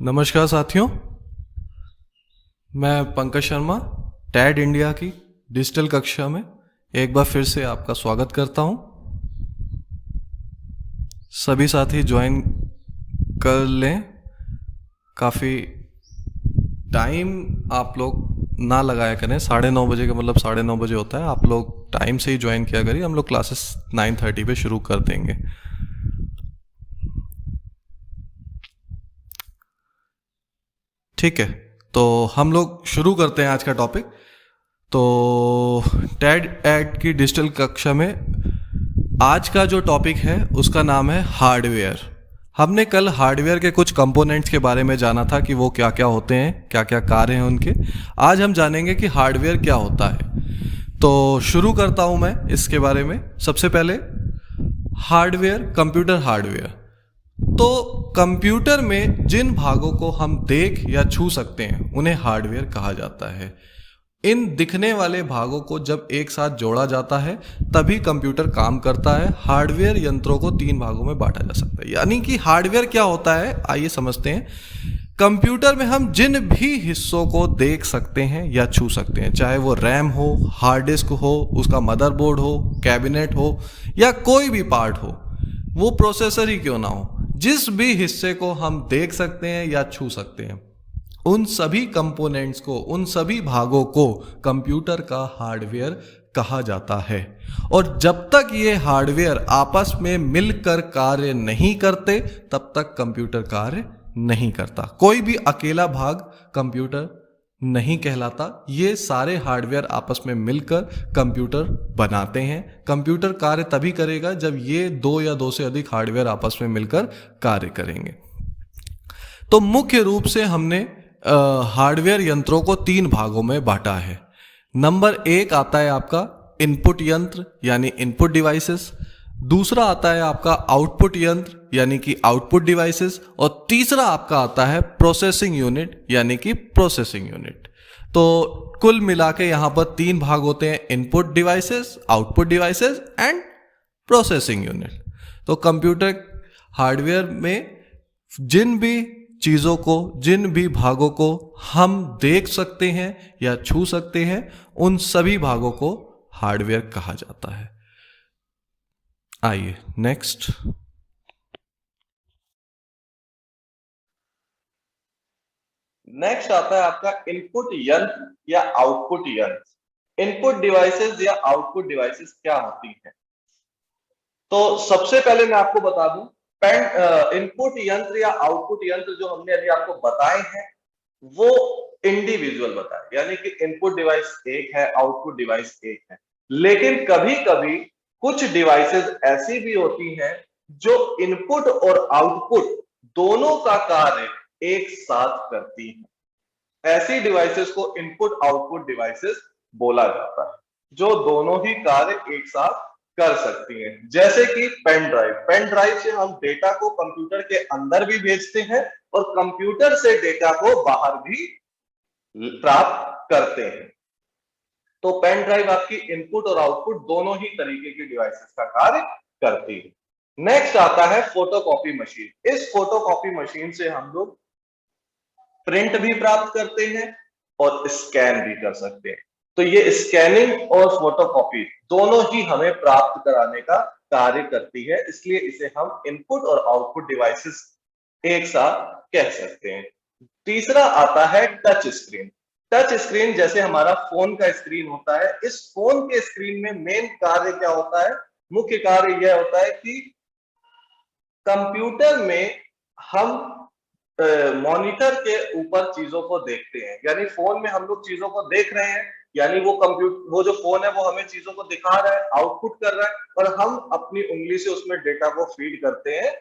नमस्कार साथियों, मैं पंकज शर्मा टैड इंडिया की डिजिटल कक्षा में एक बार फिर से आपका स्वागत करता हूं। सभी साथी ज्वाइन कर लें। काफ़ी टाइम आप लोग ना लगाया करें, 9:30 बजे का मतलब 9:30 बजे होता है। आप लोग टाइम से ही ज्वाइन किया करिए। हम लोग क्लासेस 9:30 पे शुरू कर देंगे। ठीक है, तो हम लोग शुरू करते हैं आज का टॉपिक। तो टैड एड की डिजिटल कक्षा में आज का जो टॉपिक है उसका नाम है हार्डवेयर। हमने कल हार्डवेयर के कुछ कंपोनेंट्स के बारे में जाना था कि वो क्या क्या होते हैं, क्या क्या कार्य हैं उनके। आज हम जानेंगे कि हार्डवेयर क्या होता है। तो शुरू करता हूं मैं इसके बारे में। सबसे पहले हार्डवेयर, कंप्यूटर हार्डवेयर। तो कंप्यूटर में जिन भागों को हम देख या छू सकते हैं उन्हें हार्डवेयर कहा जाता है। इन दिखने वाले भागों को जब एक साथ जोड़ा जाता है तभी कंप्यूटर काम करता है। हार्डवेयर यंत्रों को 3 भागों में बांटा जा सकता है। यानी कि हार्डवेयर क्या होता है, आइए समझते हैं। कंप्यूटर में हम जिन भी हिस्सों को देख सकते हैं या छू सकते हैं, चाहे वो रैम हो, हार्ड डिस्क हो, उसका मदरबोर्ड हो, कैबिनेट हो या कोई भी पार्ट हो, वो प्रोसेसर ही क्यों ना हो, जिस भी हिस्से को हम देख सकते हैं या छू सकते हैं, उन सभी कंपोनेंट्स को, उन सभी भागों को कंप्यूटर का हार्डवेयर कहा जाता है। और जब तक ये हार्डवेयर आपस में मिलकर कार्य नहीं करते तब तक कंप्यूटर कार्य नहीं करता। कोई भी अकेला भाग कंप्यूटर नहीं कहलाता। ये सारे हार्डवेयर आपस में मिलकर कंप्यूटर बनाते हैं। कंप्यूटर कार्य तभी करेगा जब ये 2 या 2 से अधिक हार्डवेयर आपस में मिलकर कार्य करेंगे। तो मुख्य रूप से हमने हार्डवेयर यंत्रों को 3 भागों में बांटा है। नंबर 1 आता है आपका इनपुट यंत्र यानी इनपुट डिवाइसेस। दूसरा आता है आपका आउटपुट यंत्र यानी कि आउटपुट डिवाइसेस। और तीसरा आपका आता है प्रोसेसिंग यूनिट यानी कि प्रोसेसिंग यूनिट। तो कुल मिला के यहां पर 3 भाग होते हैं, input devices, output devices and processing unit. तो कंप्यूटर हार्डवेयर में जिन भी चीज़ों को, जिन भी भागों को हम देख सकते हैं या छू सकते हैं, उन सभी भागों को हार्डवेयर कहा जाता है। आइए नेक्स्ट। नेक्स्ट आता है आपका इनपुट यंत्र या आउटपुट यंत्र। इनपुट डिवाइसेस या आउटपुट डिवाइसेस क्या होती हैं? तो सबसे पहले मैं आपको बता दूं, इनपुट यंत्र या आउटपुट यंत्र जो हमने अभी आपको बताए हैं वो इंडिविजुअल बताए, यानी कि इनपुट डिवाइस एक है, आउटपुट डिवाइस एक है। लेकिन कभी कभी कुछ डिवाइसेस ऐसी भी होती हैं जो इनपुट और आउटपुट दोनों का कार्य एक साथ करती हैं। ऐसी डिवाइसेस को इनपुट आउटपुट डिवाइसेस बोला जाता है, जो दोनों ही कार्य एक साथ कर सकती हैं। जैसे कि पेन ड्राइव से हम डेटा को कंप्यूटर के अंदर भी भेजते हैं और कंप्यूटर से डेटा को बाहर भी प्राप्त करते हैं। तो पेन ड्राइव आपकी इनपुट और आउटपुट दोनों ही तरीके की डिवाइसेस का कार्य करती है। नेक्स्ट आता है फोटोकॉपी मशीन। इस फोटोकॉपी मशीन से हम लोग प्रिंट भी प्राप्त करते हैं और स्कैन भी कर सकते हैं। तो ये स्कैनिंग और फोटोकॉपी दोनों ही हमें प्राप्त कराने का कार्य करती है, इसलिए इसे हम इनपुट और आउटपुट डिवाइसेस एक साथ कह सकते हैं। तीसरा आता है टच स्क्रीन। टच स्क्रीन जैसे हमारा फोन का स्क्रीन होता है, इस फोन के स्क्रीन में मेन कार्य क्या होता है? मुख्य कार्य यह होता है कि कंप्यूटर में हम मॉनिटर के ऊपर चीजों को देखते हैं। यानी फोन में हम लोग चीजों को देख रहे हैं, यानी वो जो फोन है वो हमें चीजों को दिखा रहा है, आउटपुट कर रहा है, और हम अपनी उंगली से उसमें डेटा को फीड करते हैं,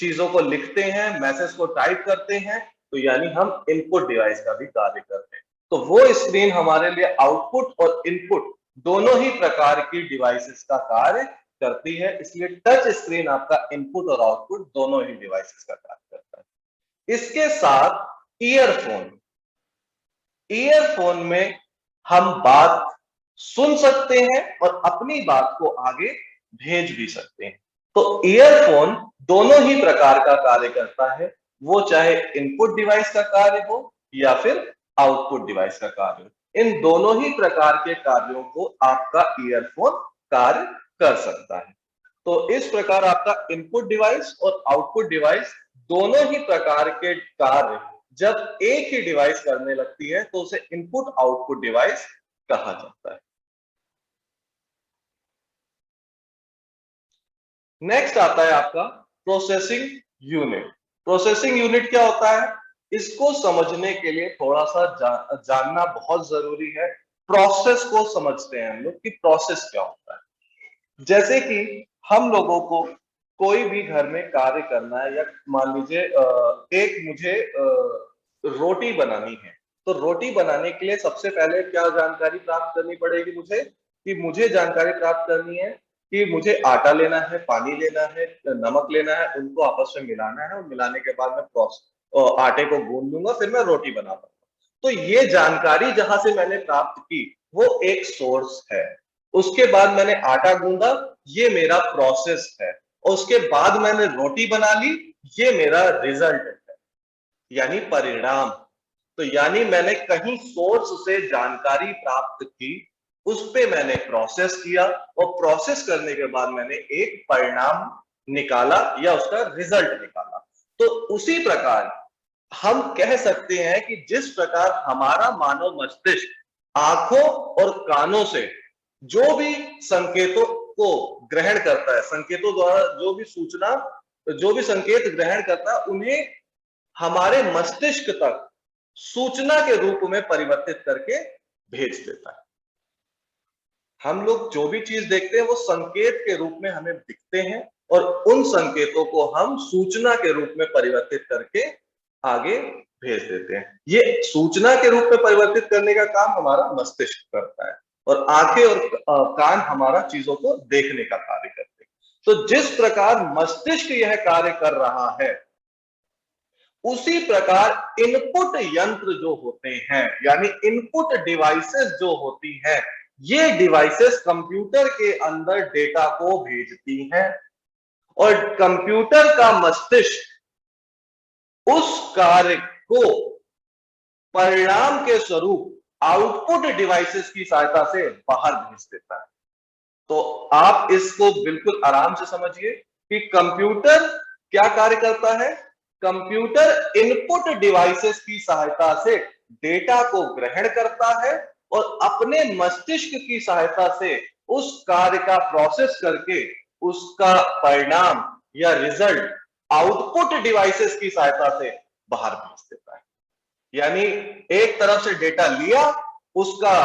चीजों को लिखते हैं, मैसेज को टाइप करते हैं। तो यानी हम इनपुट डिवाइस का भी कार्य करते हैं। तो वो स्क्रीन हमारे लिए आउटपुट और इनपुट दोनों ही प्रकार की डिवाइसेस का कार्य करती है, इसलिए टच स्क्रीन आपका इनपुट और आउटपुट दोनों ही डिवाइसेस का कार्य करता है। इसके साथ ईयरफोन। ईयरफोन में हम बात सुन सकते हैं और अपनी बात को आगे भेज भी सकते हैं। तो ईयरफोन दोनों ही प्रकार का कार्य करता है। वो चाहे इनपुट डिवाइस का कार्य हो या फिर आउटपुट डिवाइस का कार्य हो, इन दोनों ही प्रकार के कार्यों को आपका ईयरफोन कार्य कर सकता है। तो इस प्रकार आपका इनपुट डिवाइस और आउटपुट डिवाइस दोनों ही प्रकार के कार्य जब एक ही डिवाइस करने लगती है तो उसे इनपुट आउटपुट डिवाइस कहा जाता है। नेक्स्ट आता है आपका प्रोसेसिंग यूनिट। प्रोसेसिंग यूनिट क्या होता है, इसको समझने के लिए थोड़ा सा जानना बहुत जरूरी है। प्रोसेस को समझते हैं हम लोग कि प्रोसेस क्या होता है। जैसे कि हम लोगों को कोई भी घर में कार्य करना है, या मान लीजिए एक मुझे रोटी बनानी है, तो रोटी बनाने के लिए सबसे पहले क्या जानकारी प्राप्त करनी पड़ेगी मुझे, कि मुझे जानकारी प्राप्त करनी है कि मुझे आटा लेना है, पानी लेना है, नमक लेना है, उनको आपस में मिलाना है, और मिलाने के बाद मैं आटे को गूंद लूंगा, फिर मैं रोटी बना पाऊंगा। तो ये जानकारी जहां से मैंने प्राप्त की वो एक सोर्स है। उसके बाद मैंने आटा गूंदा, ये मेरा प्रोसेस है, और उसके बाद मैंने रोटी बना ली, ये मेरा रिजल्ट है, यानी परिणाम। तो यानी मैंने कहीं सोर्स से जानकारी प्राप्त की, उस पे मैंने प्रोसेस किया, और प्रोसेस करने के बाद मैंने एक परिणाम निकाला या उसका रिजल्ट निकाला। तो उसी प्रकार हम कह सकते हैं कि जिस प्रकार हमारा मानव मस्तिष्क आंखों और कानों से जो भी संकेतों को ग्रहण करता है, संकेतों द्वारा जो भी सूचना, जो भी संकेत ग्रहण करता है, उन्हें हमारे मस्तिष्क तक सूचना के रूप में परिवर्तित करके भेज देता है। हम लोग जो भी चीज देखते हैं वो संकेत के रूप में हमें दिखते हैं, और उन संकेतों को हम सूचना के रूप में परिवर्तित करके आगे भेज देते हैं। ये सूचना के रूप में परिवर्तित करने का काम हमारा मस्तिष्क करता है, और आंखें और कान हमारा चीजों को देखने का कार्य करते हैं। तो जिस प्रकार मस्तिष्क यह कार्य कर रहा है, उसी प्रकार इनपुट यंत्र जो होते हैं, यानी इनपुट डिवाइसेस जो होती हैं, ये डिवाइसेस कंप्यूटर के अंदर डेटा को भेजती हैं, और कंप्यूटर का मस्तिष्क उस कार्य को परिणाम के स्वरूप आउटपुट डिवाइसेस की सहायता से बाहर भेज देता है। तो आप इसको बिल्कुल आराम से समझिए कि कंप्यूटर क्या कार्य करता है। कंप्यूटर इनपुट डिवाइसेस की सहायता से डेटा को ग्रहण करता है, और अपने मस्तिष्क की सहायता से उस कार्य का प्रोसेस करके उसका परिणाम या रिजल्ट आउटपुट डिवाइसेस की सहायता से बाहर भेज देता है। यानी एक तरफ से डेटा लिया, उसका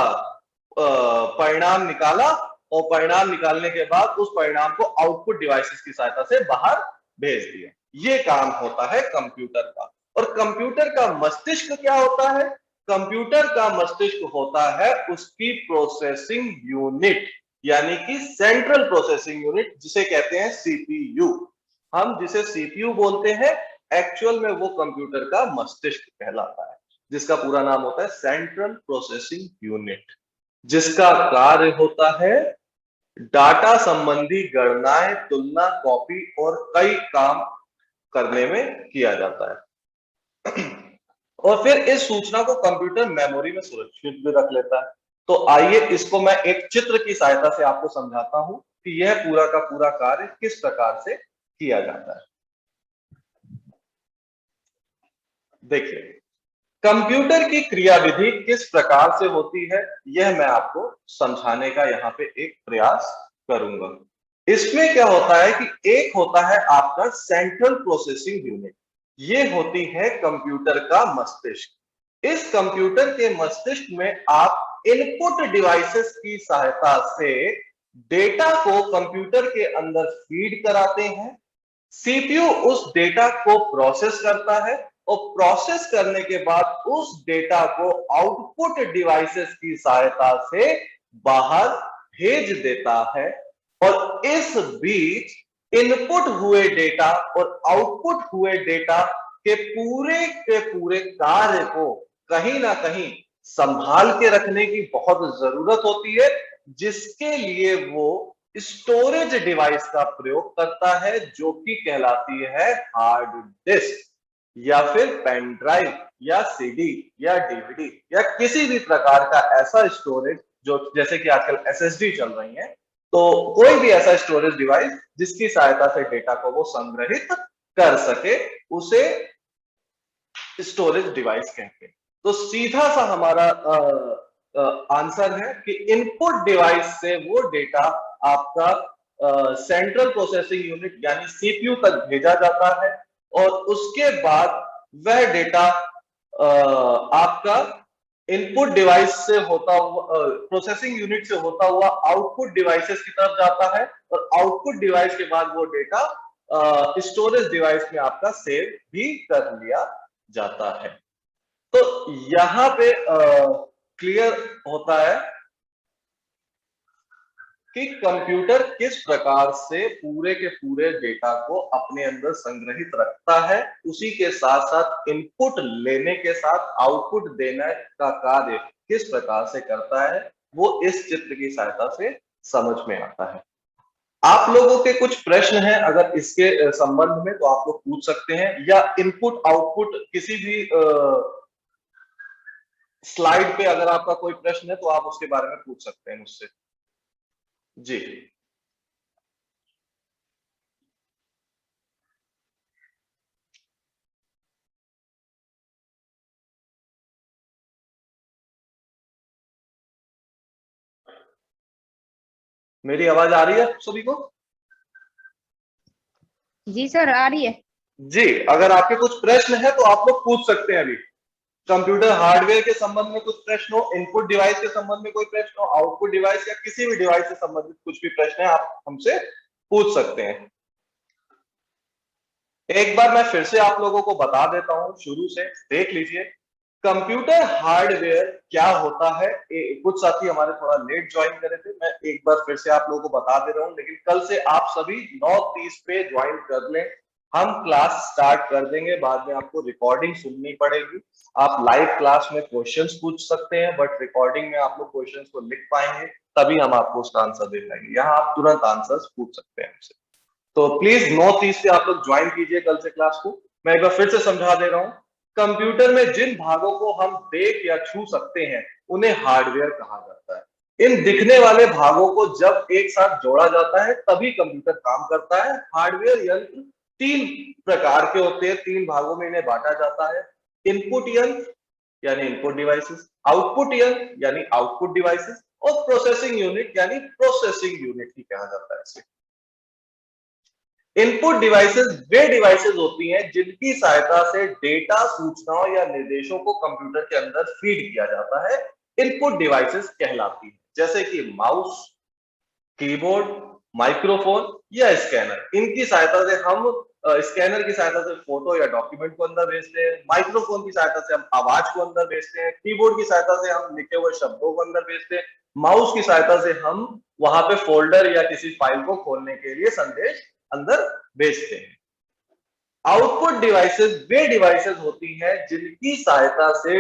परिणाम निकाला, और परिणाम निकालने के बाद उस परिणाम को आउटपुट डिवाइसेस की सहायता से बाहर भेज दिया। ये काम होता है कंप्यूटर का। और कंप्यूटर का मस्तिष्क क्या होता है? कंप्यूटर का मस्तिष्क होता है उसकी प्रोसेसिंग यूनिट, यानी कि सेंट्रल प्रोसेसिंग यूनिट, जिसे कहते हैं सीपीयू। हम जिसे सीपीयू बोलते हैं, एक्चुअल में वो कंप्यूटर का मस्तिष्क कहलाता है, जिसका पूरा नाम होता है सेंट्रल प्रोसेसिंग यूनिट, जिसका कार्य होता है डाटा संबंधी गणनाएं, तुलना, कॉपी और कई काम करने में किया जाता है। और फिर इस सूचना को कंप्यूटर मेमोरी में सुरक्षित भी रख लेता है। तो आइए इसको मैं एक चित्र की सहायता से आपको समझाता हूं कि यह पूरा का पूरा कार्य किस प्रकार से किया जाता है। देखिए, कंप्यूटर की क्रियाविधि किस प्रकार से होती है, यह मैं आपको समझाने का यहाँ पे एक प्रयास करूंगा। इसमें क्या होता है कि एक होता है आपका सेंट्रल प्रोसेसिंग यूनिट, ये होती है कंप्यूटर का मस्तिष्क। इस कंप्यूटर के मस्तिष्क में आप इनपुट डिवाइसेस की सहायता से डेटा को कंप्यूटर के अंदर फीड कराते हैं। सीपीयू उस डेटा को प्रोसेस करता है, और प्रोसेस करने के बाद उस डेटा को आउटपुट डिवाइसेस की सहायता से बाहर भेज देता है। और इस बीच इनपुट हुए डेटा और आउटपुट हुए डेटा के पूरे कार्य को कहीं ना कहीं संभाल के रखने की बहुत जरूरत होती है, जिसके लिए वो स्टोरेज डिवाइस का प्रयोग करता है, जो कि कहलाती है हार्ड डिस्क। या फिर पेन ड्राइव या सीडी या डीवीडी या किसी भी प्रकार का ऐसा स्टोरेज, जो जैसे कि आजकल एसएसडी चल रही है, तो कोई भी ऐसा स्टोरेज डिवाइस जिसकी सहायता से डेटा को वो संग्रहित कर सके, उसे स्टोरेज डिवाइस कहते हैं। तो सीधा सा हमारा आंसर है कि इनपुट डिवाइस से वो डेटा आपका सेंट्रल प्रोसेसिंग यूनिट यानी सीपीयू तक भेजा जाता है, और उसके बाद वह डेटा आपका इनपुट डिवाइस से होता हुआ, प्रोसेसिंग यूनिट से होता हुआ आउटपुट डिवाइसेस की तरफ जाता है, और आउटपुट डिवाइस के बाद वो डेटा स्टोरेज डिवाइस में आपका सेव भी कर लिया जाता है। तो यहां पे क्लियर होता है कि कंप्यूटर किस प्रकार से पूरे के पूरे डेटा को अपने अंदर संग्रहित रखता है, उसी के साथ साथ इनपुट लेने के साथ आउटपुट देने का कार्य किस प्रकार से करता है, वो इस चित्र की सहायता से समझ में आता है। आप लोगों के कुछ प्रश्न हैं अगर इसके संबंध में, तो आप लोग पूछ सकते हैं, या इनपुट आउटपुट किसी भी स्लाइड पे अगर आपका कोई प्रश्न है तो आप उसके बारे में पूछ सकते हैं मुझसे। जी, मेरी आवाज आ रही है सभी को? जी सर, आ रही है। जी, अगर आपके कुछ प्रश्न है तो आप लोग पूछ सकते हैं अभी। कंप्यूटर हार्डवेयर के संबंध में कुछ प्रश्न हो, इनपुट डिवाइस के संबंध में कोई प्रश्न हो, आउटपुट डिवाइस या किसी भी डिवाइस से संबंधित कुछ भी प्रश्न है, आप हमसे पूछ सकते हैं। एक बार मैं फिर से आप लोगों को बता देता हूं, शुरू से देख लीजिए कंप्यूटर हार्डवेयर क्या होता है। कुछ साथी हमारे थोड़ा लेट ज्वाइन करे थे, मैं एक बार फिर से आप लोगों को बता दे रहा हूं, लेकिन कल से आप सभी 9:30 पे ज्वाइन कर लें। हम क्लास स्टार्ट कर देंगे, बाद में आपको रिकॉर्डिंग सुननी पड़ेगी। आप लाइव क्लास में क्वेश्चंस पूछ सकते हैं, बट रिकॉर्डिंग में आप लोग क्वेश्चंस को लिख पाएंगे, तभी हम आपको उसका आंसर दे पाएंगे। यहाँ आप तुरंत आंसर्स पूछ सकते हैं हमसे। तो प्लीज 9:30 से आप लोग ज्वाइन कीजिए कल से क्लास को। मैं एक बार फिर से समझा दे रहा हूं, कंप्यूटर में जिन भागों को हम देख या छू सकते हैं उन्हें हार्डवेयर कहा जाता है। इन दिखने वाले भागों को जब एक साथ जोड़ा जाता है तभी कंप्यूटर काम करता है। हार्डवेयर यंत्र तीन प्रकार के होते हैं, तीन भागों में इन्हें बांटा जाता है। इनपुट यंत्र यानी इनपुट डिवाइसेस, आउटपुट यंत्र यानी आउटपुट डिवाइसेस, और प्रोसेसिंग यूनिट यानी प्रोसेसिंग यूनिट ही कहा जाता है इसे। इनपुट डिवाइसेस वे डिवाइसेस होती हैं जिनकी सहायता से डेटा, सूचनाओं या निर्देशों को कंप्यूटर के अंदर फीड किया जाता है, इनपुट डिवाइसेस कहलाती हैं। जैसे कि माउस, कीबोर्ड, माइक्रोफोन या स्कैनर। इनकी सहायता से हम स्कैनर की सहायता से फोटो या डॉक्यूमेंट को अंदर भेजते हैं, माइक्रोफोन की सहायता से हम आवाज को अंदर भेजते हैं, कीबोर्ड की सहायता से हम लिखे हुए शब्दों को अंदर भेजते हैं, माउस की सहायता से हम वहां पे फोल्डर या किसी फाइल को खोलने के लिए संदेश अंदर भेजते हैं। आउटपुट डिवाइसेस वे डिवाइसेस होती हैं जिनकी सहायता से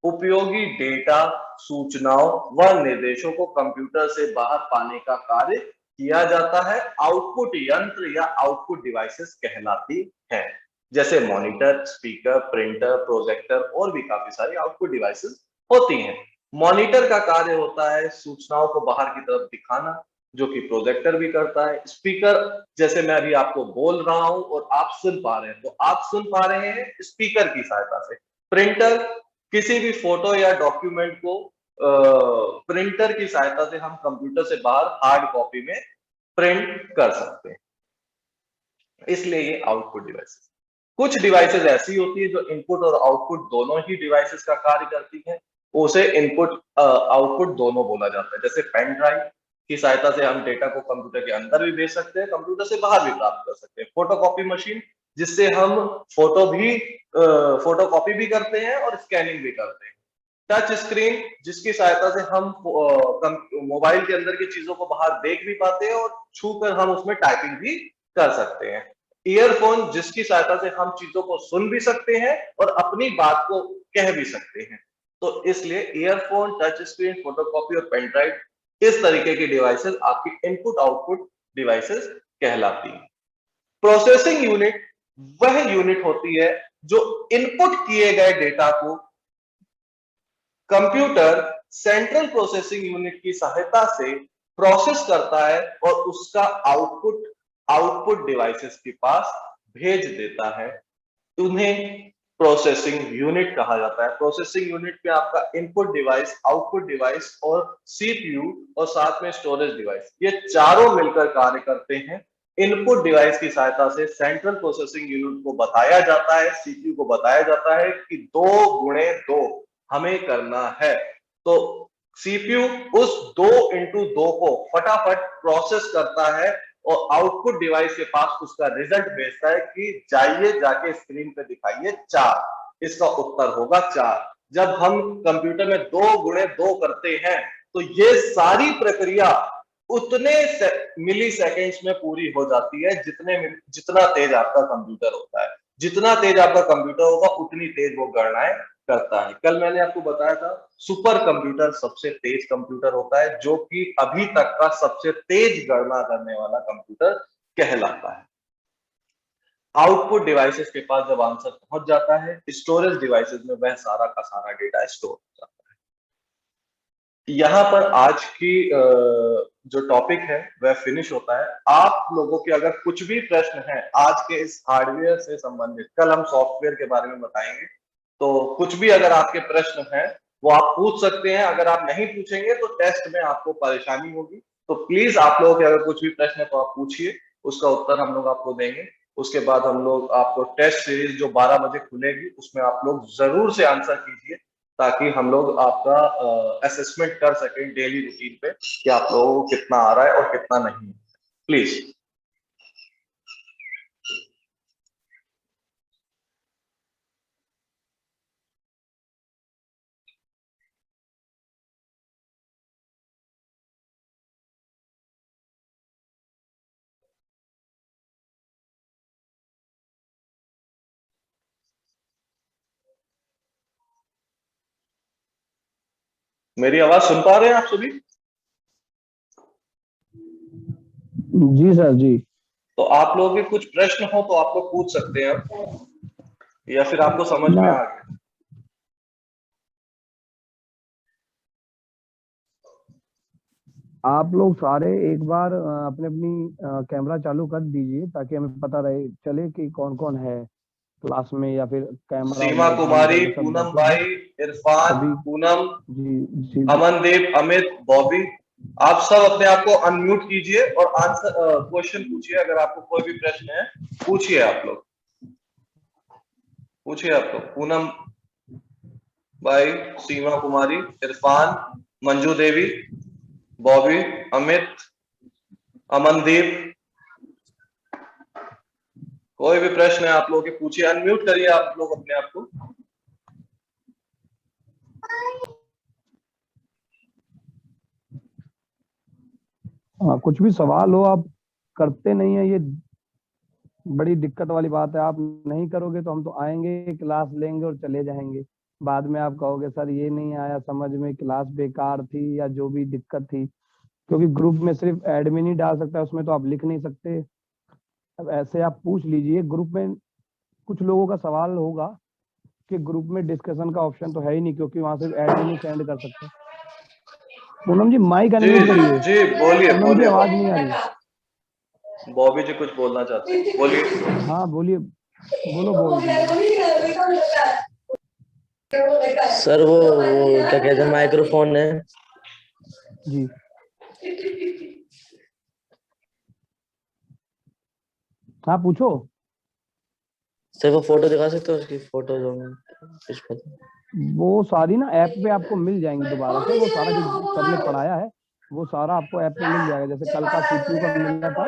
उपयोगी डेटा, सूचनाओं व निर्देशों को कंप्यूटर से बाहर पाने का कार्य किया जाता है। आउटपुट यंत्र या आउटपुट डिवाइसेस कहलाती हैं। जैसे मॉनिटर, स्पीकर, प्रिंटर, प्रोजेक्टर और भी काफी सारी आउटपुट डिवाइसेस होती हैं। मॉनिटर का कार्य होता है सूचनाओं को बाहर की तरफ दिखाना, जो कि प्रोजेक्टर भी करता है। स्पीकर, जैसे मैं अभी आपको बोल रहा हूं और आप सुन पा रहे हैं, तो आप सुन पा रहे हैं स्पीकर की सहायता से। प्रिंटर, किसी भी फोटो या डॉक्यूमेंट को प्रिंटर की सहायता से हम कंप्यूटर से बाहर हार्ड कॉपी में प्रिंट कर सकते हैं, इसलिए ये आउटपुट डिवाइसेस। कुछ डिवाइसेस ऐसी होती है जो इनपुट और आउटपुट दोनों ही डिवाइसेस का कार्य करती हैं, उसे इनपुट आउटपुट दोनों बोला जाता है। जैसे पेन ड्राइव की सहायता से हम डेटा को कंप्यूटर के अंदर भी भेज सकते हैं, कंप्यूटर से बाहर भी प्राप्त कर सकते हैं। फोटोकॉपी मशीन, जिससे हम फोटोकॉपी भी करते हैं और स्कैनिंग भी करते हैं। टच स्क्रीन, जिसकी सहायता से हम मोबाइल के अंदर की चीजों को बाहर देख भी पाते हैं और छूकर हम उसमें टाइपिंग भी कर सकते हैं। ईयरफोन, जिसकी सहायता से हम चीजों को सुन भी सकते हैं और अपनी बात को कह भी सकते हैं। तो इसलिए ईयरफोन, टच स्क्रीन, फोटोकॉपी और पेन ड्राइव, इस तरीके की डिवाइसेस आपकी इनपुट आउटपुट डिवाइसेस कहलाती हैं। प्रोसेसिंग यूनिट वह यूनिट होती है जो इनपुट किए गए डेटा को कंप्यूटर सेंट्रल प्रोसेसिंग यूनिट की सहायता से प्रोसेस करता है और उसका आउटपुट आउटपुट डिवाइसेस के पास भेज देता है। उन्हें प्रोसेसिंग यूनिट कहा जाता है। प्रोसेसिंग यूनिट में आपका इनपुट डिवाइस, आउटपुट डिवाइस और सीपीयू और साथ में स्टोरेज डिवाइस, ये चारों मिलकर कार्य करते हैं। इनपुट डिवाइस की सहायता से सेंट्रल प्रोसेसिंग यूनिट को बताया जाता है, सीपीयू को बताया जाता है कि 2 गुणे 2 हमें करना है। तो सीपीयू उस 2 into 2 को फटाफट प्रोसेस करता है और आउटपुट डिवाइस के पास उसका रिजल्ट भेजता है कि जाइए जाके स्क्रीन पे दिखाइए 4। इसका उत्तर होगा 4। जब हम कंप्यूटर में 2 गुणे 2 करते हैं तो ये सारी प्रक्रिया उतने मिली सेकेंड्स में पूरी हो जाती है जितना तेज आपका कंप्यूटर होता है। जितना तेज आपका कंप्यूटर होगा उतनी तेज वो गणनाएं करता है। कल मैंने आपको बताया था सुपर कंप्यूटर सबसे तेज कंप्यूटर होता है, जो कि अभी तक का सबसे तेज गणना करने वाला कंप्यूटर कहलाता है। आउटपुट डिवाइसेस के पास जब आंसर पहुंच जाता है, स्टोरेज डिवाइसेस में वह सारा का सारा डेटा स्टोर हो जाता है। यहाँ पर आज की जो टॉपिक है वह फिनिश होता है। आप लोगों के अगर कुछ भी प्रश्न है आज के इस हार्डवेयर से संबंधित, कल हम सॉफ्टवेयर के बारे में बताएंगे, तो कुछ भी अगर आपके प्रश्न हैं वो आप पूछ सकते हैं। अगर आप नहीं पूछेंगे तो टेस्ट में आपको परेशानी होगी। तो प्लीज आप लोगों के अगर कुछ भी प्रश्न है तो आप पूछिए, उसका उत्तर हम लोग आपको देंगे। उसके बाद हम लोग आपको टेस्ट सीरीज जो 12 बजे खुलेगी उसमें आप लोग जरूर से आंसर कीजिए, ताकि हम लोग आपका असेसमेंट कर सकें डेली रूटीन पे कि आप लोगों को कितना आ रहा है और कितना नहीं। प्लीज। मेरी आवाज सुन पा रहे हैं आप सभी? जी सर जी। तो आप लोगों के कुछ प्रश्न हो तो आप लोग पूछ सकते हैं, या फिर आपको समझ में आ गया? आप लोग सारे एक बार अपने अपनी कैमरा चालू कर दीजिए ताकि हमें पता रहे चले कि कौन कौन है क्लास में, या फिर कैमरा और सीमा माइक बंद कुमारी, करके सब पूनम बैठे भाई, हैं इरफान, सभी। पूनम, जी अमनदीप, अमित, बॉबी, आप सब अपने आप को अनम्यूट कीजिए और आंसर क्वेश्चन पूछिए। अगर आपको कोई भी प्रश्न है पूछिए, आप लोग पूछिए। आप लोग पूनम भाई, सीमा कुमारी, इरफान, मंजू देवी, बॉबी, अमित, अमनदीप, कोई भी प्रश्न है आप लोगों के पूछिए। अनम्यूट करिए आप लोग अपने आप को। हाँ, कुछ भी सवाल हो आप करते नहीं है, ये बड़ी दिक्कत वाली बात है। आप नहीं करोगे तो हम तो आएंगे, क्लास लेंगे और चले जाएंगे। बाद में आप कहोगे सर ये नहीं आया समझ में, क्लास बेकार थी या जो भी दिक्कत थी। क्योंकि ग्रुप में सिर्फ एडमिन ही डाल सकता है, उसमें तो आप लिख नहीं सकते। अब ऐसे आप पूछ लीजिए ग्रुप में। कुछ लोगों का सवाल होगा कि ग्रुप में डिस्कशन का ऑप्शन तो है ही नहीं, क्योंकि वहां सिर्फ एडमिन ही सेंड कर सकते हैं। पूनम जी माइक जी अनम्यूट करिए। जी, बोलिए पूनम जी बोलिए। आवाज नहीं आ रही। बॉबी जी कुछ बोलना चाहते हैं, बोलिए। हाँ बोलिए, बोलो बोल सर वो क्या कहते हैं, माइक्रोफोन है जी। हाँ पूछो। सर। वो फोटो दिखा सकते हो उसकी, फोटो जो कुछ पता। वो सारी ना ऐप पे आपको मिल जाएंगी दोबारा से। वो सारा जो सर ने पढ़ाया है वो सारा आपको ऐप पे मिल जाएगा। जैसे कल का सीपीयू का मिलना था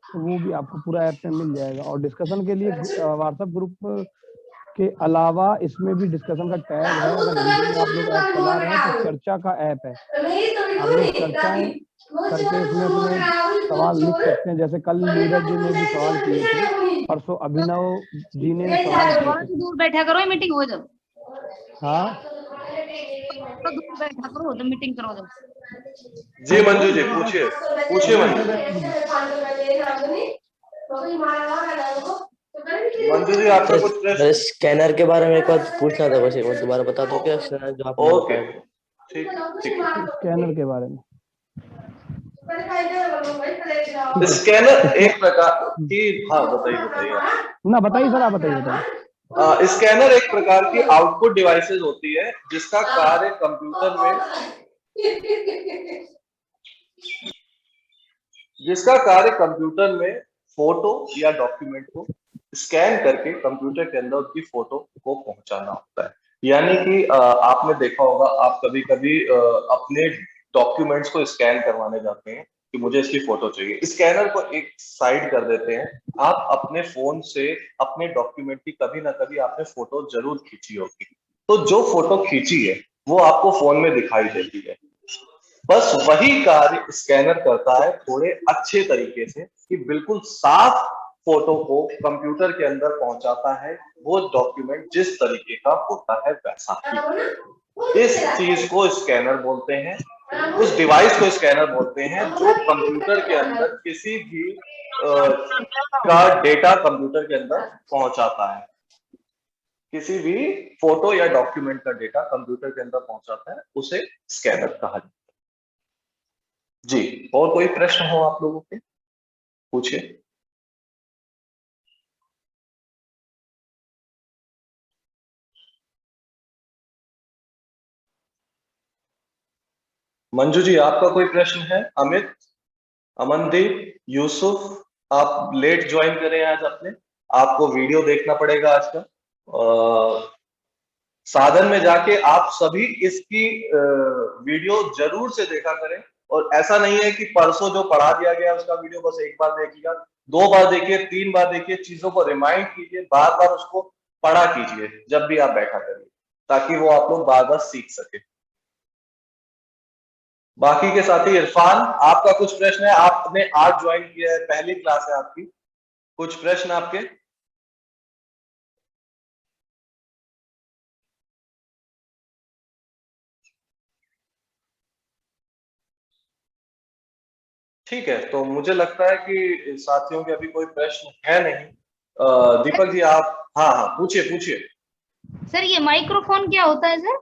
तो वो भी आपको पूरा ऐप पे मिल जाएगा। और डिस्कशन के लिए व्हाट्सएप ग्रुप के अलावा इसमें भी डिस्कशन का टैब है। अगर हिंदी में आप लोग ऐप चला रहे हैं तो चर्चा का ऐप है, आप लोग चर्चाएं करके इसमें अपने सवाल लिख सकते हैं। जैसे कल नीरज जी ने भी सवाल किए थे, परसों अभिनव जी ने सवाल किए थोड़ा थे। सा दूर बैठा करो, मीटिंग हो जब। हाँ थोड़ा दूर बैठा करो जब मीटिंग करो जब। जी मंजू जी पूछिए, पूछिए मंजू। मंजू जी आपका कुछ मेरे प्रश्न? स्कैनर के बारे में एक बार पूछना था, बस एक बार दोबारा बता दो क्या स्कैनर जो आपने ओके, बताया। ठीक ठीक है। स्कैनर के बारे में स्कैनर एक प्रकार की, हाँ बताइए बताइए आप। ना, बताइए सर, आप बताइए। स्कैनर एक प्रकार की आउटपुट डिवाइसेस होती है जिसका कार्य कंप्यूटर में फोटो या डॉक्यूमेंट को स्कैन करके कंप्यूटर के अंदर उसकी फोटो को पहुंचाना होता है। यानी कि आपने देखा होगा, आप कभी कभी अपने डॉक्यूमेंट्स को स्कैन करवाने जाते हैं कि मुझे इसकी फोटो चाहिए, स्कैनर को एक साइड कर देते हैं, आप अपने फोन से अपने डॉक्यूमेंट की कभी ना कभी आपने फोटो जरूर खींची होगी, तो जो फोटो खींची है वो आपको फोन में दिखाई देती है। बस वही कार्य स्कैनर करता है थोड़े अच्छे तरीके से, कि बिल्कुल साफ फोटो को कंप्यूटर के अंदर पहुंचाता है, वो डॉक्यूमेंट जिस तरीके का होता है वैसा ही। इस चीज को स्कैनर बोलते हैं, उस डिवाइस को स्कैनर बोलते हैं जो कंप्यूटर के अंदर किसी भी का डेटा कंप्यूटर के अंदर पहुंचाता है, किसी भी फोटो या डॉक्यूमेंट का डेटा कंप्यूटर के अंदर पहुंचाता है, उसे स्कैनर कहा जाता है। जी, और कोई प्रश्न हो आप लोगों के, पूछिए। मंजू जी आपका कोई प्रश्न है? अमित, अमनदीप, यूसुफ, आप लेट ज्वाइन करें आज अपने, आपको वीडियो देखना पड़ेगा आज का। साधन में जाके आप सभी इसकी वीडियो जरूर से देखा करें, और ऐसा नहीं है कि परसों जो पढ़ा दिया गया उसका वीडियो बस एक बार देखिएगा, 2 बार देखिए, 3 बार देखिए, चीजों को रिमाइंड कीजिए, बार बार उसको पढ़ा कीजिए जब भी आप बैठा करिए, ताकि वो आप लोग बार बार सीख सके। बाकी के साथी, इरफान आपका कुछ प्रश्न है? आपने आज ज्वाइन किया है, पहली क्लास है आपकी, कुछ प्रश्न आपके? ठीक है, तो मुझे लगता है कि साथियों के अभी कोई प्रश्न है नहीं। दीपक जी आप, हाँ हाँ पूछिए पूछिए। सर ये माइक्रोफोन क्या होता है सर?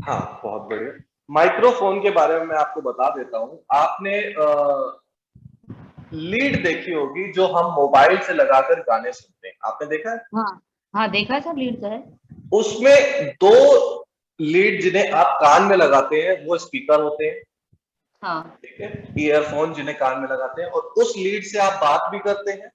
हाँ बहुत बढ़िया, माइक्रोफोन के बारे में मैं आपको बता देता हूँ। आपने लीड देखी होगी जो हम मोबाइल से लगाकर गाने सुनते हैं, आपने देखा है? हाँ हाँ देखा सर, लीड तो है। उसमें 2 लीड जिन्हें आप कान में लगाते हैं वो स्पीकर होते हैं, हाँ ठीक है, ईयरफोन जिन्हें कान में लगाते हैं, और उस लीड से आप बात भी करते हैं।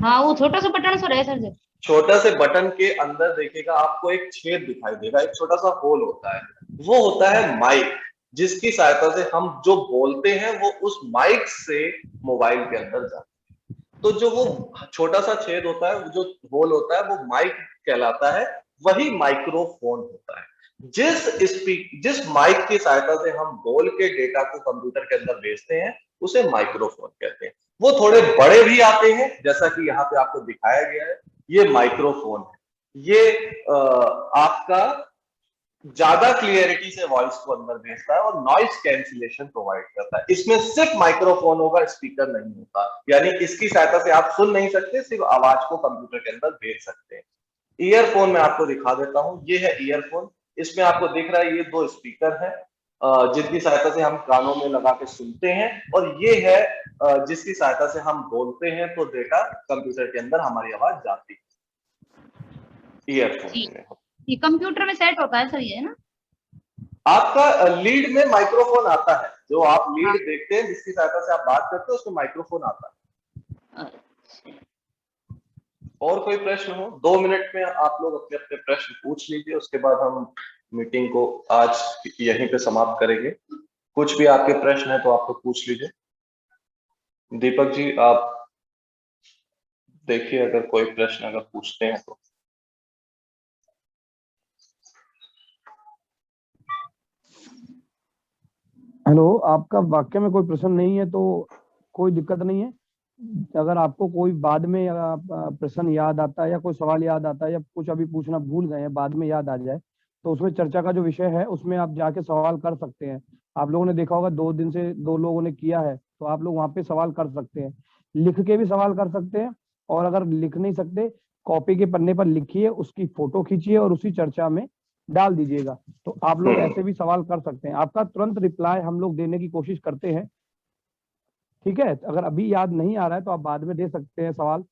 हाँ, वो छोटा सा बटन सर है सर जी। छोटा से बटन के अंदर देखिएगा आपको एक छेद दिखाई देगा, एक छोटा सा होल होता है, वो होता है माइक, जिसकी सहायता से हम जो बोलते हैं वो उस माइक से मोबाइल के अंदर जाता है। तो जो वो छोटा सा छेद होता है, जो होल होता है, वो माइक कहलाता है, वही माइक्रोफोन होता है। जिस माइक की सहायता से हम बोल के डेटा को कंप्यूटर के अंदर भेजते हैं उसे माइक्रोफोन कहते हैं। वो थोड़े बड़े भी आते हैं, जैसा कि यहाँ पे आपको दिखाया गया है, ये माइक्रोफोन है, ये आपका ज्यादा क्लियरिटी से वॉइस को अंदर भेजता है और नॉइस कैंसिलेशन प्रोवाइड करता है। इसमें सिर्फ माइक्रोफोन होगा, स्पीकर नहीं होता, यानी इसकी सहायता से आप सुन नहीं सकते, सिर्फ आवाज को कंप्यूटर के अंदर भेज सकते हैं। ईयरफोन में आपको दिखा देता हूं, ये है ईयरफोन, इसमें आपको दिख रहा है ये 2 स्पीकर है जिनकी सहायता से हम कानों में लगा के सुनते हैं, और ये है जिसकी सहायता से हम बोलते हैं तो डेटा कंप्यूटर के अंदर हमारी आवाज जाती है ईयरफोन में। ये कंप्यूटर में सेट होता है सर, ये है ना? आपका लीड में माइक्रोफोन आता है, जो आप लीड हाँ। देखते हैं जिसकी सहायता से आप बात करते हो उसमें माइक्रोफोन आता है। अच्छा। और कोई प्रश्न हो? 2 मिनट में आप लोग अपने अपने प्रश्न पूछ लीजिए, उसके बाद हम मीटिंग को आज यहीं पे समाप्त करेंगे। कुछ भी आपके प्रश्न है तो आप लोग पूछ लीजिए। दीपक जी आप देखिए, अगर कोई प्रश्न अगर पूछते हैं तो। हेलो, आपका वाक्य में कोई प्रश्न नहीं है तो कोई दिक्कत नहीं है। अगर आपको कोई बाद में प्रश्न याद आता है या कोई सवाल याद आता है या कुछ अभी पूछना भूल गए हैं, बाद में याद आ जाए, तो उसमें चर्चा का जो विषय है उसमें आप जाके सवाल कर सकते हैं। आप लोगों ने देखा होगा 2 दिन से 2 लोगों ने किया है, तो आप लोग वहाँ पे सवाल कर सकते हैं। लिख के भी सवाल कर सकते हैं, और अगर लिख नहीं सकते कॉपी के पन्ने पर लिखिए, उसकी फोटो खींचिए और उसी चर्चा में डाल दीजिएगा। तो आप लोग ऐसे भी सवाल कर सकते हैं, आपका तुरंत रिप्लाई हम लोग देने की कोशिश करते हैं। ठीक है, अगर अभी याद नहीं आ रहा है तो आप बाद में दे सकते हैं सवाल।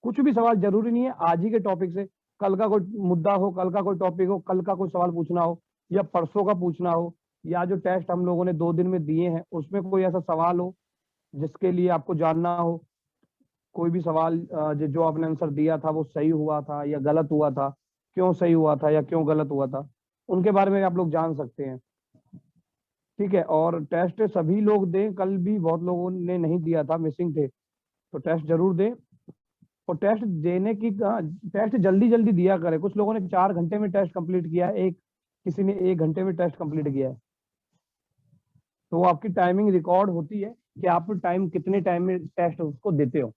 कुछ भी सवाल, जरूरी नहीं है आज ही के टॉपिक से, कल का कोई मुद्दा हो, कल का कोई टॉपिक हो, कल का कोई सवाल पूछना हो, या परसों का पूछना हो, या जो टेस्ट हम लोगों ने 2 दिन में दिए हैं उसमें कोई ऐसा सवाल हो जिसके लिए आपको जानना हो, कोई भी सवाल जो आपने आंसर दिया था वो सही हुआ था या गलत हुआ था, क्यों सही हुआ था या क्यों गलत हुआ था, उनके बारे में आप लोग जान सकते हैं। ठीक है, और टेस्ट सभी लोग दें, कल भी बहुत लोगों ने नहीं दिया था, मिसिंग थे, तो टेस्ट जरूर दें। और टेस्ट देने की, टेस्ट जल्दी जल्दी दिया करें। कुछ लोगों ने 4 घंटे में टेस्ट कंप्लीट किया है, किसी ने 1 घंटे में टेस्ट कंप्लीट किया है, तो वो आपकी टाइमिंग रिकॉर्ड होती है कि आप टाइम कितने टाइम में टेस्ट उसको देते हो।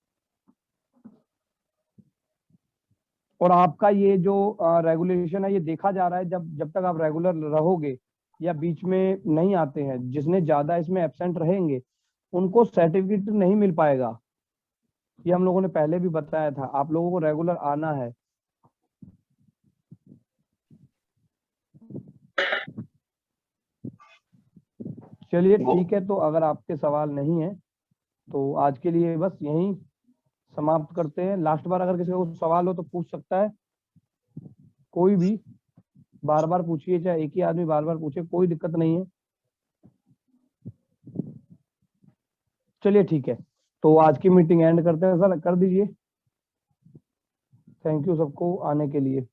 और आपका ये जो रेगुलेशन है ये देखा जा रहा है, जब तक आप रेगुलर रहोगे या बीच में नहीं आते हैं, जिसने ज्यादा इसमें एब्सेंट रहेंगे उनको सर्टिफिकेट नहीं मिल पाएगा। ये हम लोगों ने पहले भी बताया था, आप लोगों को रेगुलर आना है। चलिए ठीक है, तो अगर आपके सवाल नहीं है तो आज के लिए बस यहीं समाप्त करते हैं। लास्ट बार अगर किसी को सवाल हो तो पूछ सकता है, कोई भी बार बार पूछिए, चाहे एक ही आदमी बार बार पूछे, कोई दिक्कत नहीं है। चलिए ठीक है, तो आज की मीटिंग एंड करते हैं सर, कर दीजिए। थैंक यू सबको आने के लिए।